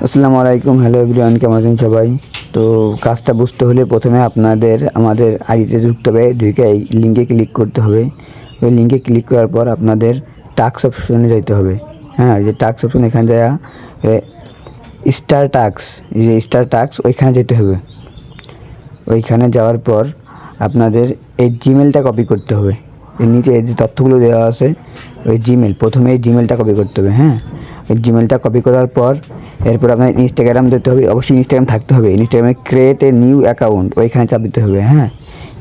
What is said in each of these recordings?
আসসালামু আলাইকুম, hello everyone, কেমন আছেন সবাই? তো কাজটা বুঝতে হলে প্রথমে আপনাদের আমাদের আইডিতে ঢুকতে হবে, ঢুকে এই লিঙ্কে ক্লিক করতে হবে। ওই লিঙ্কে ক্লিক করার পর আপনাদের টাস্ক অপশনে যেতে হবে। হ্যাঁ, যে টাস্ক অপশন এখানে যায় স্টার টাস্ক, এই যে স্টার টাস্ক ওইখানে যেতে হবে। ওইখানে যাওয়ার পর আপনাদের এই জিমেলটা কপি করতে হবে। এর নিচে যে তথ্যগুলো দেওয়া আছে ওই জিমেল, প্রথমে এই জিমেলটা কপি করতে হবে। হ্যাঁ, ওই জিমেলটা কপি করার পর এরপর আপনার ইনস্টাগ্রাম দিতে হবে, অবশ্যই ইনস্টাগ্রাম থাকতে হবে। ইনস্টাগ্রামে ক্রিয়েট এ নিউ অ্যাকাউন্ট ওইখানে চাপ দিতে হবে। হ্যাঁ,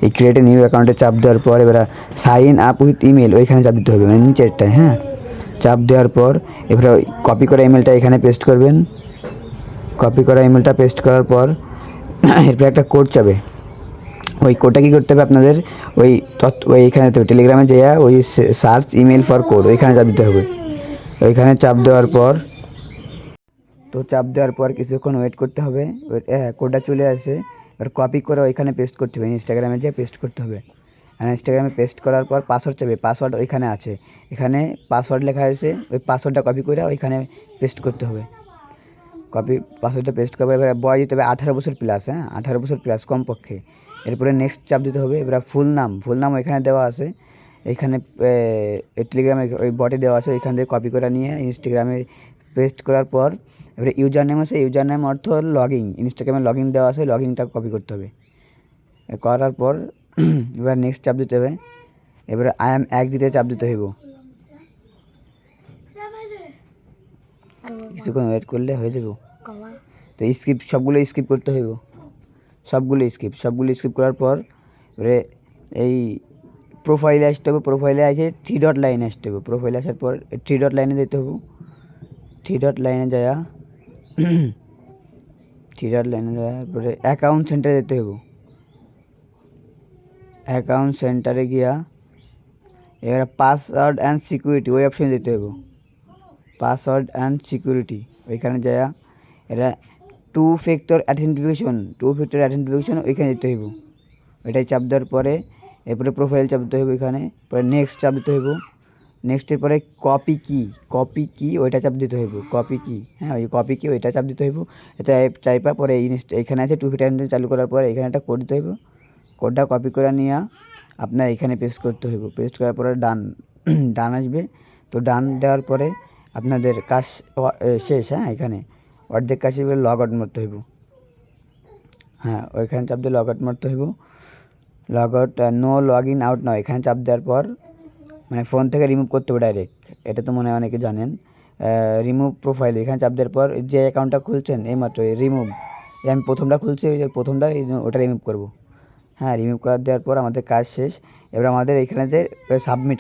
এই ক্রিয়েট এ নিউ অ্যাকাউন্টে চাপ দেওয়ার পর এবার সাইন আপ উইথ ইমেল ওইখানে চাপ দিতে হবে, মানে নিচেরটায়। হ্যাঁ, চাপ দেওয়ার পর এবারে কপি করা ইমেলটা এখানে পেস্ট করবেন। কপি করা ইমেলটা পেস্ট করার পর এরপর একটা কোড চাবে। ওই কোডটা কী করতে হবে আপনাদের, ওই এখানে টেলিগ্রামে যাইয়া ওই সার্চ ইমেল ফর কোড ওইখানে চাপ দিতে হবে। ওইখানে চাপ দেওয়ার পর কিছুক্ষণ ওয়েট করতে হবে। হ্যাঁ, কোডটা চলে আসে। এবার কপি করে ওইখানে পেস্ট করতে হবে, ইনস্টাগ্রামে যেয়ে পেস্ট করতে হবে। আর ইনস্টাগ্রামে পেস্ট করার পর পাসওয়ার্ড চাবে, পাসওয়ার্ড ওইখানে আছে, এখানে পাসওয়ার্ড লেখা হয়েছে, ওই পাসওয়ার্ডটা কপি করে ওইখানে পেস্ট করতে হবে। পাসওয়ার্ডটা পেস্ট করবে। এবার বয়স দিতে হবে 18 বছর প্লাস। হ্যাঁ, 18 বছর প্লাস কমপক্ষে। এরপরে নেক্সট চাপ দিতে হবে। এবার ফুল নাম ওইখানে দেওয়া আছে, এইখানে টেলিগ্রামে ওই বটে দেওয়া আছে, ওইখান থেকে কপি করে নিয়ে ইনস্টাগ্রামে পেস্ট করার পর এবারে ইউজার নেম আছে, ইউজার নেম অর্থ লগইন, ইনস্টাগ্রামে লগইন দেওয়া আছে, লগইনটা কপি করতে হবে। করার পর এবার নেক্সট চাপ দিতে হবে। এবারে আই অ্যাম এক দিতে চাপ দিতে হইব। কিছুক্ষণ ওয়েট করলে হয়ে যাব। তো সবগুলো স্কিপ করতে হইব, সবগুলো স্কিপ করার পর এবারে এই প্রোফাইলে আসতে হবে। প্রোফাইলে আসে 3 ডট লাইনে আসতে হবে। প্রোফাইলে আসার পর 3 ডট লাইনে যেতে হবে। 3 ডট লাইনে যাওয়া 3 ডট লাইনে যাওয়ার পরে অ্যাকাউন্ট সেন্টারে যেতে হবে। অ্যাকাউন্ট সেন্টারে গিয়া এবারে পাসওয়ার্ড অ্যান্ড সিকিউরিটি ওই অপশানে যেতে হবে। পাসওয়ার্ড অ্যান্ড সিকিউরিটি ওইখানে যাওয়া এটা টু ফ্যাক্টর অ্যাথেন্টিফিকেশন ওইখানে যেতে হইব। ওইটাই চাপ দেওয়ার পরে এরপরে প্রোফাইল চাপ দিতে হইব। এখানে পরে নেক্সট চাপ দিতে হইব। নেক্সটের পরে কপি কি ওইটা চাপ দিতে হইব। কপি কি, হ্যাঁ, ওই কপি কি ওইটা চাপ দিতে হইব। এটা চাইপা পরে এইখানে আছে টু ফ্যাক্টর চালু করার পরে এখানে একটা কোড দিতে হইব। কোডটা কপি করে নিয়ে আপনার এখানে পেস্ট করতে হইব। পেস্ট করার পরে ডান আসবে। তো ডান দেওয়ার পরে আপনাদের কাজ শেষ। হ্যাঁ, এখানে অর্ধেক কাজ এবার লগ আউট মারতে হইব। হ্যাঁ, ওইখানে চাপ দিয়ে লগ আউট মারতে হইব। Log out no log in out নাও এখানে চাপ দেওয়ার পর মানে ফোন থেকে রিমুভ করতে হবে ডাইরেক্ট। এটা তো মনে হয় অনেকে জানেন। রিমুভ প্রোফাইল এখানে চাপ দেওয়ার পর যে অ্যাকাউন্টটা খুলছেন এইমাত্র রিমুভ, আমি প্রথমটা খুলছি, ওই যে প্রথমটা ওটা রিমুভ করব। হ্যাঁ, রিমুভ করে দেওয়ার পর আমাদের কাজ শেষ। এবার আমাদের এখানে যে সাবমিট